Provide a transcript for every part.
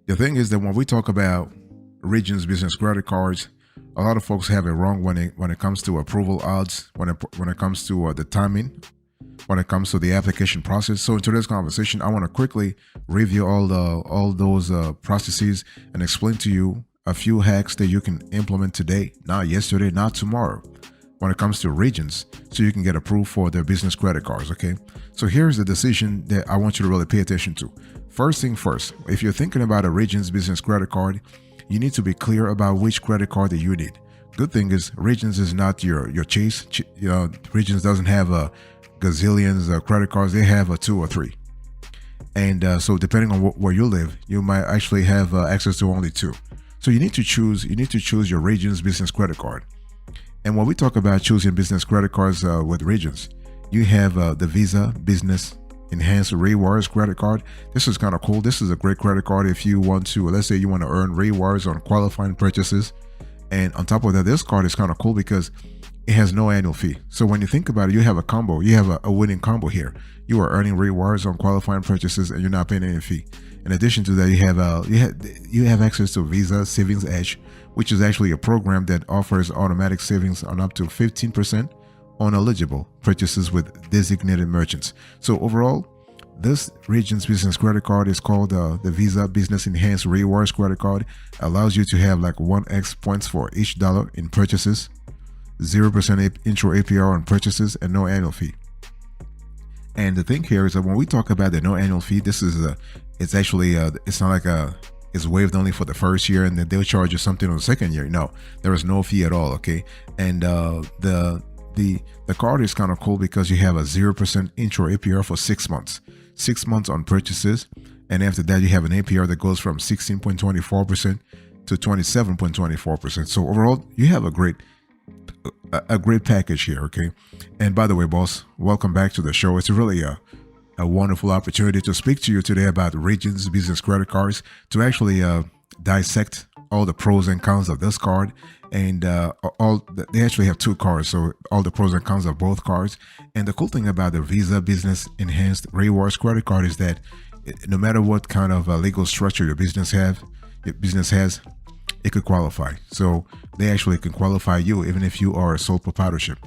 The thing is that when we talk about Regions business credit cards, a lot of folks have it wrong when it comes to approval odds, when it comes to the timing, when it comes to the application process. So in today's conversation, I want to quickly review all those processes and explain to you a few hacks that you can implement today, not yesterday, not tomorrow, when it comes to Regions, so you can get approved for their business credit cards. Okay, so here's the decision that I want you to really pay attention to. First thing first, if you're thinking about a Regions business credit card, you need to be clear about which credit card that you need. Good thing is Regions is not your Chase. Regions doesn't have a gazillions of credit cards. They have a 2 or 3, and so depending on where you live, you might actually have access to only 2. So you need to choose your Regions business credit card. And when we talk about choosing business credit cards with Regions, you have the Visa Business Enhanced Rewards credit card. This is kind of cool. This is a great credit card if you want to, let's say you want to earn rewards on qualifying purchases. And on top of that, this card is kind of cool because it has no annual fee. So when you think about it, you have a combo. You have a winning combo here. You are earning rewards on qualifying purchases, and you're not paying any fee. In addition to that, you have access to Visa Savings Edge, which is actually a program that offers automatic savings on up to 15% on eligible purchases with designated merchants. So overall, this Regions business credit card is called the Visa Business Enhanced Rewards credit card. Allows you to have like 1x points for each dollar in purchases, 0% intro APR on purchases, and no annual fee. And the thing here is that when we talk about the no annual fee, this is it's actually it's not like it's waived only for the first year and then they'll charge you something on the second year. No, there is no fee at all. Okay, and the card is kind of cool because you have a 0% intro APR for 6 months. 6 months on purchases, and after that you have an APR that goes from 16.24% to 27.24%. So overall, you have a great package here. Okay, and by the way, boss, welcome back to the show. It's really a wonderful opportunity to speak to you today about Regions business credit cards, to actually dissect all the pros and cons of this card. And they actually have 2 cards, so all the pros and cons of both cards. And the cool thing about the Visa Business Enhanced Rewards credit card is that no matter what kind of legal structure your business has, it could qualify. So they actually can qualify you even if you are a sole proprietorship.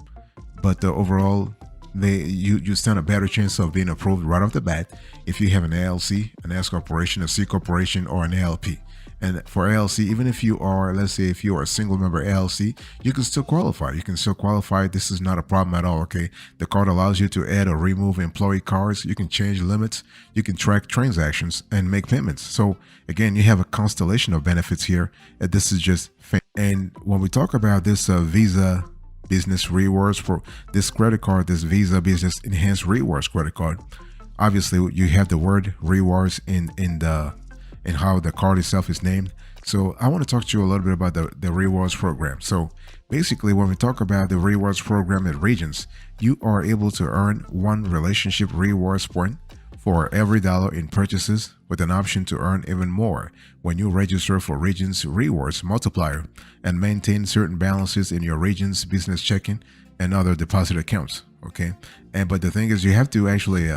But overall, you stand a better chance of being approved right off the bat if you have an LLC, an S corporation, a C corporation, or an LLP. And for LLC, even if you are, let's say, if you are a single member LLC, you can still qualify. This is not a problem at all. Okay, the card allows you to add or remove employee cards. You can change limits. You can track transactions and make payments. So again, you have a constellation of benefits here. And this is just. And when we talk about this Visa Business Rewards for this credit card, this Visa Business Enhanced Rewards credit card, obviously you have the word rewards in how the card itself is named. So I want to talk to you a little bit about the rewards program. So basically, when we talk about the rewards program at Regions, you are able to earn 1 relationship rewards point for every dollar in purchases, with an option to earn even more when you register for Regions Rewards Multiplier and maintain certain balances in your Regions business checking and other deposit accounts. Okay, but the thing is, you have to actually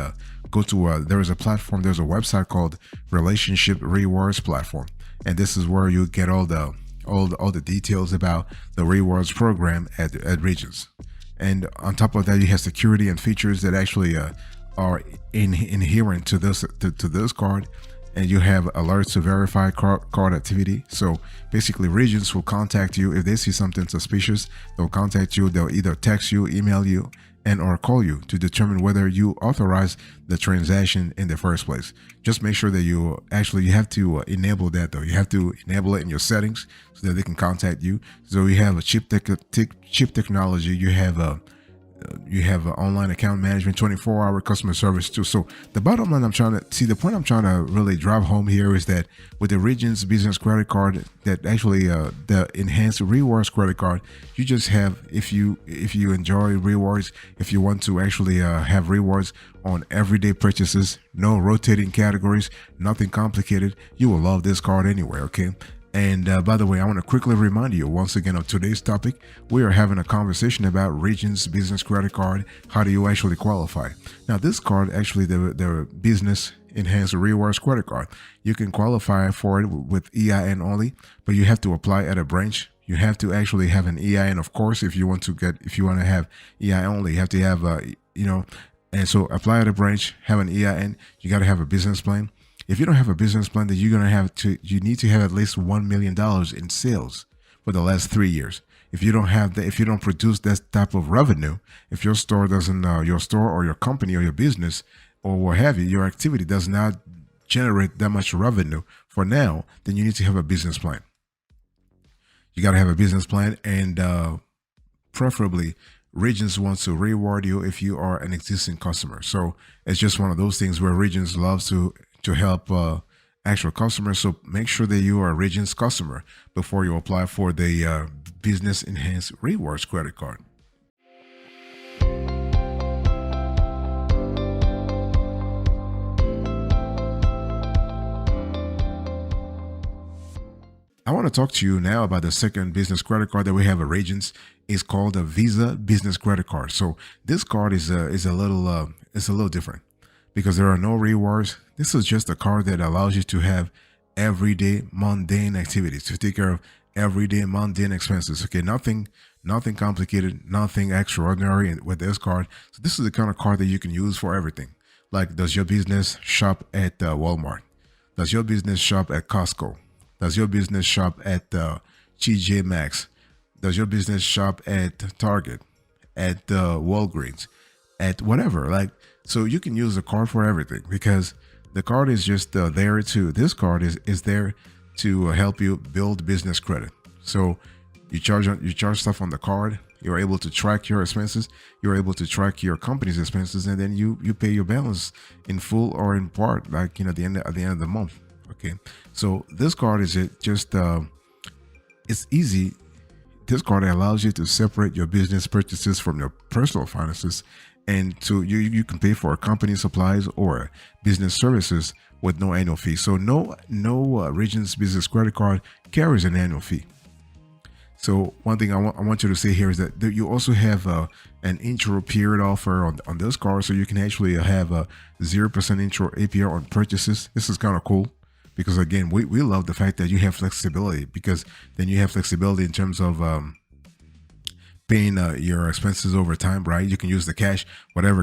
go to there's a website called Relationship Rewards Platform, and this is where you get all the details about the rewards program at Regions. And on top of that, you have security and features that actually are inherent to this card. And you have alerts to verify card activity. So basically, Regions will contact you if they see something suspicious. They'll contact you. They'll either text you, email you, and or call you to determine whether you authorize the transaction in the first place. Just make sure that you have to enable that, though. You have to enable it in your settings so that they can contact you. So you have a cheap technology. You have online account management, 24-hour customer service too. So the bottom line, the point I'm trying to really drive home here is that with the Regions business credit card, that actually the enhanced rewards credit card, you just have, if you enjoy rewards, if you want to actually have rewards on everyday purchases, no rotating categories, nothing complicated, you will love this card anyway. Okay. And by the way, I want to quickly remind you once again of today's topic. We are having a conversation about Regions business credit card. How do you actually qualify? Now, this card, actually, the business Enhanced Rewards credit card. You can qualify for it with EIN only, but you have to apply at a branch. You have to actually have an EIN, of course, if you want to have EIN only. You have to have and so apply at a branch, have an EIN. You got to have a business plan. If you don't have a business plan, then you need to have at least $1 million in sales for the last 3 years. If you don't have that, if you don't produce that type of revenue, if your store doesn't, your store or your company or your business or what have you, your activity does not generate that much revenue for now, then you need to have a business plan. You got to have a business plan, and preferably Regions wants to reward you if you are an existing customer. So it's just one of those things where Regions loves to help actual customers. So make sure that you are a Regions customer before you apply for the Business Enhanced Rewards credit card. I want to talk to you now about the second business credit card that we have at Regions. It's called the Visa Business Credit Card. So this card is a little different because there are no rewards. This is just a card that allows you to have everyday mundane activities, to take care of everyday mundane expenses. Okay, nothing complicated, nothing extraordinary with this card. So this is the kind of card that you can use for everything. Like, does your business shop at Walmart? Does your business shop at Costco? Does your business shop at TJ Maxx? Does your business shop at Target, at Walgreens, at whatever? Like, so you can use the card for everything because the card is just there to. This card is there to help you build business credit. So you charge stuff on the card. You're able to track your expenses. You're able to track your company's expenses, and then you pay your balance in full or in part, like at the end of the month. Okay, so this card is it's easy. This card allows you to separate your business purchases from your personal finances, and so you can pay for a company supplies or business services with no annual fee. So no Regions Business Credit Card carries an annual fee. So one thing I want you to say here is that you also have an intro period offer on this card, so you can actually have a 0% intro APR on purchases. This is kind of cool. Because again, we love the fact that you have flexibility, because then you have flexibility in terms of paying your expenses over time, right? You can use the cash, whatever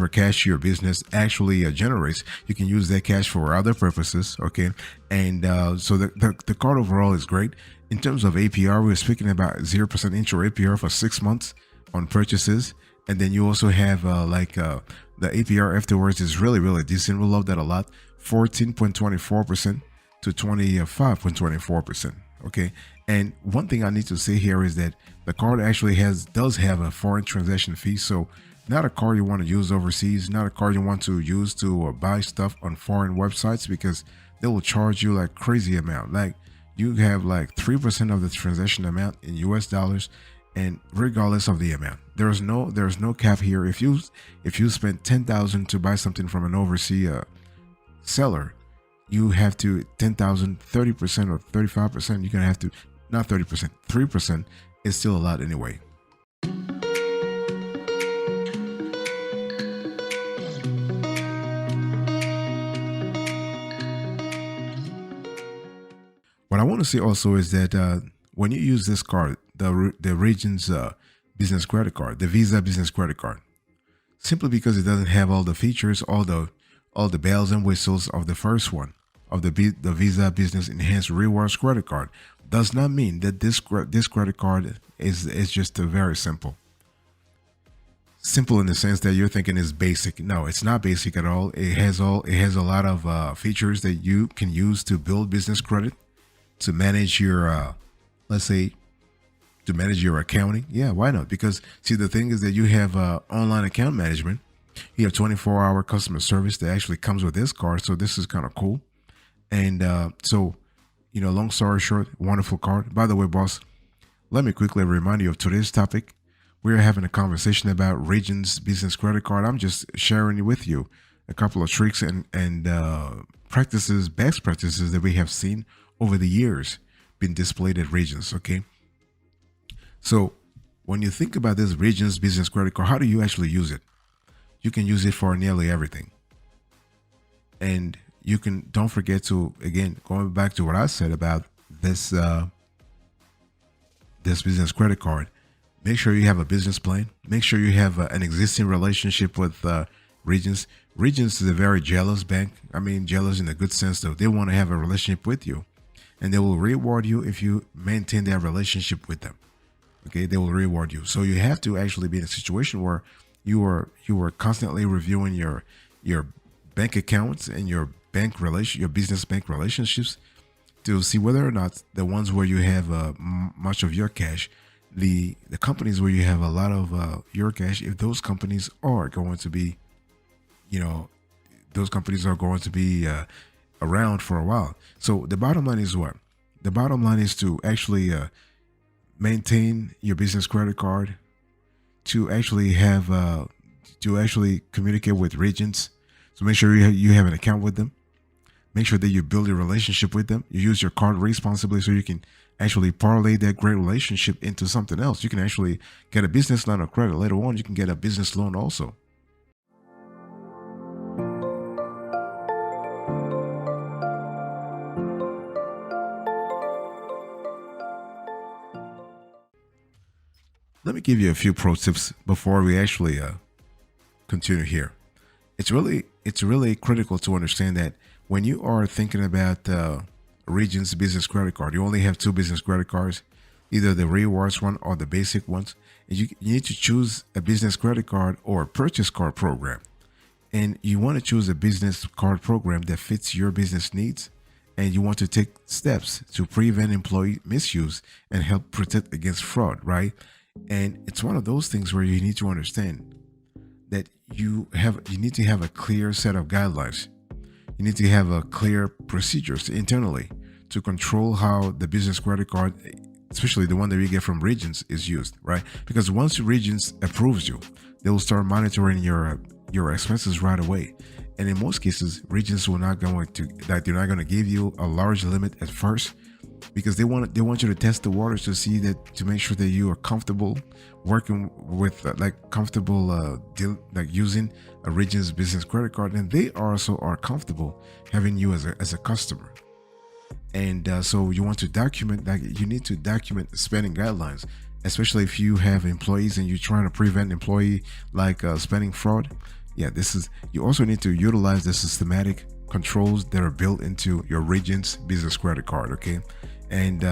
cash your business actually generates. You can use that cash for other purposes, okay? And so the card overall is great. In terms of APR, we're speaking about 0% intro APR for 6 months on purchases. And then you also have the APR afterwards is really, really decent. We love that a lot. 14.24% to 25.24%. Okay. And one thing I need to say here is that the card actually does have a foreign transaction fee. So not a card you want to use overseas, not a card you want to use to buy stuff on foreign websites, because they will charge you like crazy amount. Like you have like 3% of the transaction amount in US dollars, and regardless of the amount, there's no cap here. If you spend $10,000 to buy something from an overseas seller, you have to 10,000, 30% or 35%. You're gonna have to, not 30%, 3% is still a lot anyway. What I want to say also is that when you use this card, the Regions Business Credit Card, the Visa Business Credit Card, simply because it doesn't have all the features, all the bells and whistles of the first one, of the Visa Business Enhanced Rewards credit card, does not mean that this credit card is just very simple. Simple in the sense that you're thinking is basic. No, it's not basic at all. It has a lot of features that you can use to build business credit, to manage your let's say, to manage your accounting. Yeah, why not? Because see, the thing is that you have online account management. You have 24-hour customer service that actually comes with this card. So this is kind of cool. And so, long story short, wonderful card. By the way, boss, let me quickly remind you of today's topic. We're having a conversation about Regions Business Credit Card. I'm just sharing with you a couple of tricks and practices, best practices that we have seen over the years been displayed at Regions. Okay. So when you think about this Regions Business Credit Card, how do you actually use it? You can use it for nearly everything. And you can, don't forget to, again, going back to what I said about this this business credit card, make sure you have a business plan. Make sure you have an existing relationship with Regions. Regions is a very jealous bank. I mean, jealous in a good sense, though. They want to have a relationship with you, and they will reward you if you maintain that relationship with them. Okay, they will reward you. So you have to actually be in a situation where you are constantly reviewing your bank accounts and your business bank relationships to see whether or not the ones where you have much of your cash, the companies where you have a lot of your cash, if those companies are going to be, you know, those companies are going to be around for a while. So the bottom line is what? The bottom line is to actually maintain your business credit card, to actually have to actually communicate with Regions. So make sure you have an account with them. Make sure that you build a relationship with them. You use your card responsibly so you can actually parlay that great relationship into something else. You can actually get a business line of credit. Later on, you can get a business loan also. Let me give you a few pro tips before we actually continue here. It's really critical to understand that when you are thinking about Regions business credit card, you only have two business credit cards, either the rewards one or the basic ones. And you need to choose a business credit card or a purchase card program. And you want to choose a business card program that fits your business needs, and you want to take steps to prevent employee misuse and help protect against fraud, right? And it's one of those things where you need to understand that you need to have a clear set of guidelines. You need to have a clear procedures internally to control how the business credit card, especially the one that we get from Regions, is used, right? Because once Regions approves you, they will start monitoring your expenses right away. And in most cases, Regions will not going to like they're not going to give you a large limit at first, because they want you to test the waters to see that, to make sure that you are comfortable working with like using a Regions business credit card, and they also are comfortable having you as a customer. And so you want to document, like you need to document the spending guidelines, especially if you have employees and you're trying to prevent employee like spending fraud. Yeah, this is, you also need to utilize the systematic controls that are built into your Regions business credit card. Okay, and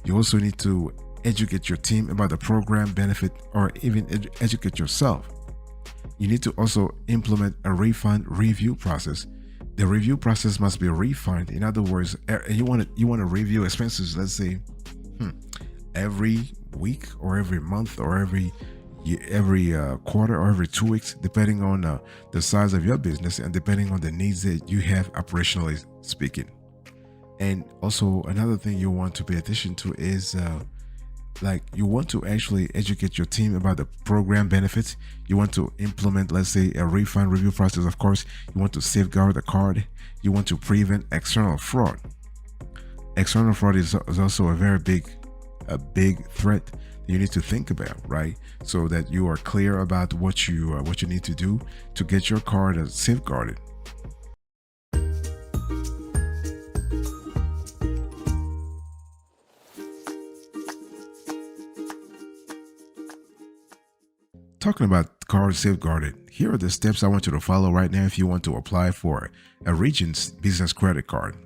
you also need to educate your team about the program benefit, or even educate yourself. You need to also implement a refund review process. The review process must be refined. In other words, you want to review expenses. Let's say every week or every month or every quarter or every 2 weeks, depending on the size of your business and depending on the needs that you have operationally speaking. And also another thing you want to pay attention to is like you want to actually educate your team about the program benefits. You want to implement, let's say, a refund review process. Of course, you want to safeguard the card. You want to prevent external fraud. External fraud is also a big threat that you need to think about, right? So that you are clear about what you need to do to get your card safeguarded. Talking about card safeguarded, here are the steps I want you to follow right now if you want to apply for a Regions business credit card.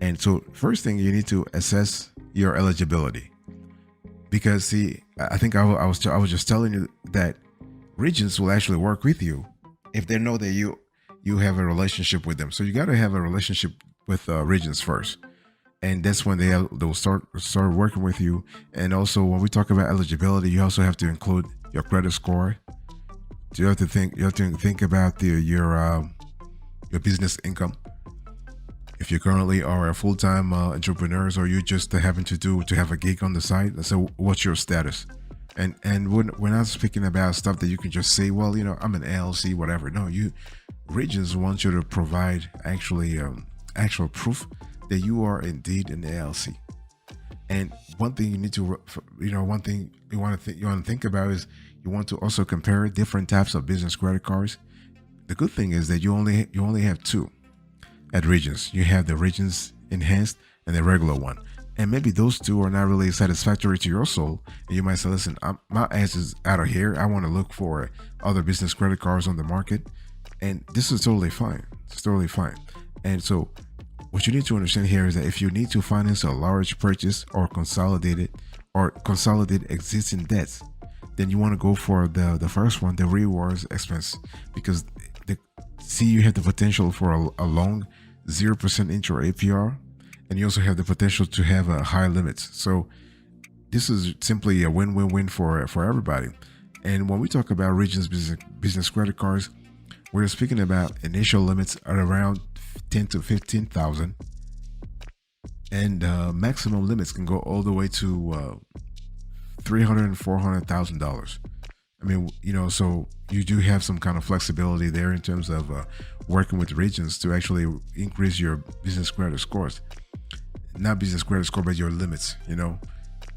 And so, first thing, you need to assess your eligibility, because see, I think I was just telling you that Regions will actually work with you if they know that you have a relationship with them. So you got to have a relationship with Regions first, and that's when they'll start working with you. And also, when we talk about eligibility, you also have to include your credit score. You have to think about your business income. If you currently are a full-time entrepreneur, or you just happen to have a gig on the side, so what's your status? And we're not speaking about stuff that you can just say, well, I'm an LLC, whatever. No, Regions want you to provide actual proof that you are indeed an LLC. And one thing you need to, one thing you want to think about is you want to also compare different types of business credit cards. The good thing is that you only have two. at Regions. You have the Regions Enhanced and the regular one. And maybe those two are not really satisfactory to your soul. And you might say, listen, my ass is out of here. I want to look for other business credit cards on the market. And this is totally fine. It's totally fine. And so what you need to understand here is that if you need to finance a large purchase or consolidate existing debts, then you want to go for the first one, the rewards expense, because you have the potential for a long 0% intro APR, and you also have the potential to have a high limits. So this is simply a win-win-win for everybody. And when we talk about Regions business credit cards, we're speaking about initial limits at around 10 to 15,000, and maximum limits can go all the way to $300,000 and $400,000. I mean, so you do have some kind of flexibility there in terms of working with Regions to actually increase your business credit scores. Not business credit score, but your limits.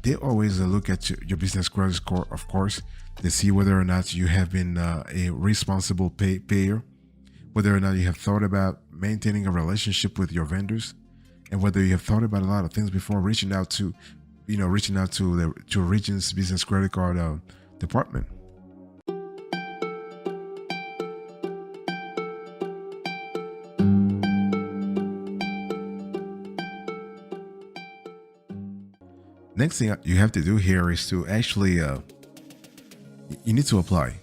They always look at your business credit score, of course, to see whether or not you have been a responsible payer, whether or not you have thought about maintaining a relationship with your vendors, and whether you have thought about a lot of things before reaching out to Regions business credit card department. Next thing you have to do here is to actually you need to apply.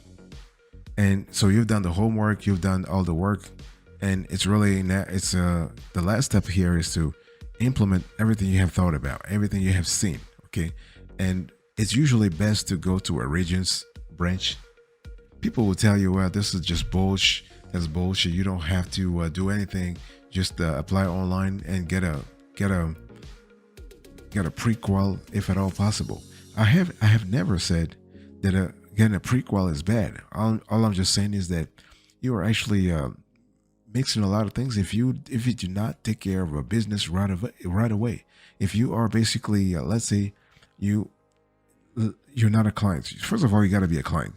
And so you've done the homework, you've done all the work, and it's really the last step here is to implement everything you have thought about, everything you have seen. Okay, and it's usually best to go to a Regions branch. People will tell you, well, this is just bullshit. That's bullshit. You don't have to do anything. Just apply online and get a prequel if at all possible. I have never said that getting a prequel is bad. All I'm just saying is that you are actually mixing a lot of things if you do not take care of a business right away. If you are basically let's say you're not a client. First of all, you got to be a client.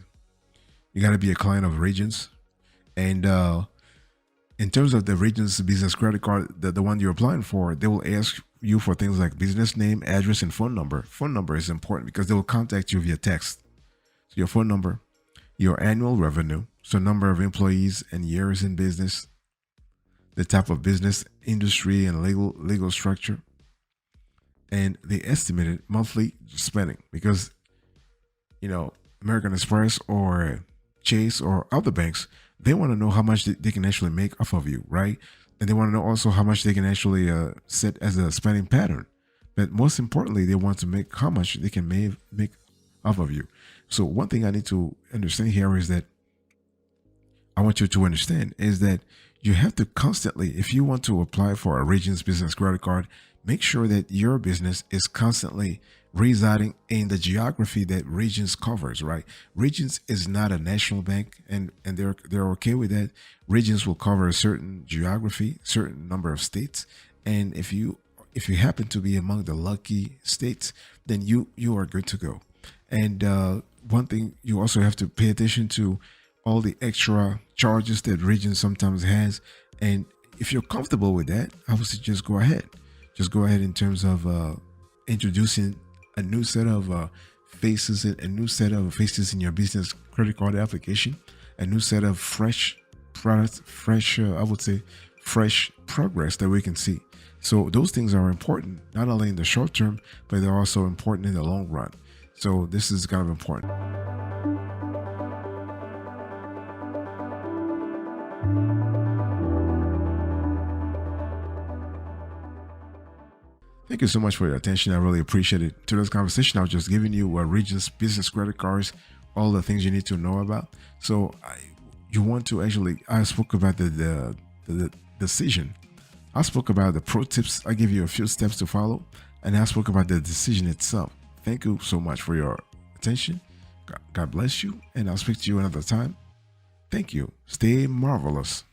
You got to be a client of Regions. And in terms of the Regions business credit card, the one you're applying for, they will ask you for things like business name, address, and phone number. Phone number is important because they will contact you via text. So your phone number, your annual revenue, so number of employees and years in business, the type of business, industry, and legal structure, and the estimated monthly spending. Because American Express or Chase or other banks, they want to know how much they can actually make off of you, right? And they want to know also how much they can actually set as a spending pattern. But most importantly, they want to make how much they can make off of you. So one thing I need to understand here is that I want you to understand is that you have to constantly, if you want to apply for a Regions business credit card, make sure that your business is constantly residing in the geography that Regions covers, right? Regions is not a national bank, and they're okay with that. Regions will cover a certain geography, certain number of states, and if you happen to be among the lucky states, then you are good to go. And one thing you also have to pay attention to all the extra charges that Regions sometimes has, and if you're comfortable with that, I would say just go ahead. Just go ahead in terms of introducing a new set of faces in your business credit card application, a new set of fresh products, fresh progress that we can see. So those things are important, not only in the short term, but they're also important in the long run. So this is kind of important. Thank you so much for your attention. I really appreciate it. Today's conversation, I was just giving you Regions business credit cards, all the things you need to know about. So I spoke about the decision. I spoke about the pro tips. I give you a few steps to follow, and I spoke about the decision itself. Thank you so much for your attention. God bless you, and I'll speak to you another time. Thank you. Stay marvelous.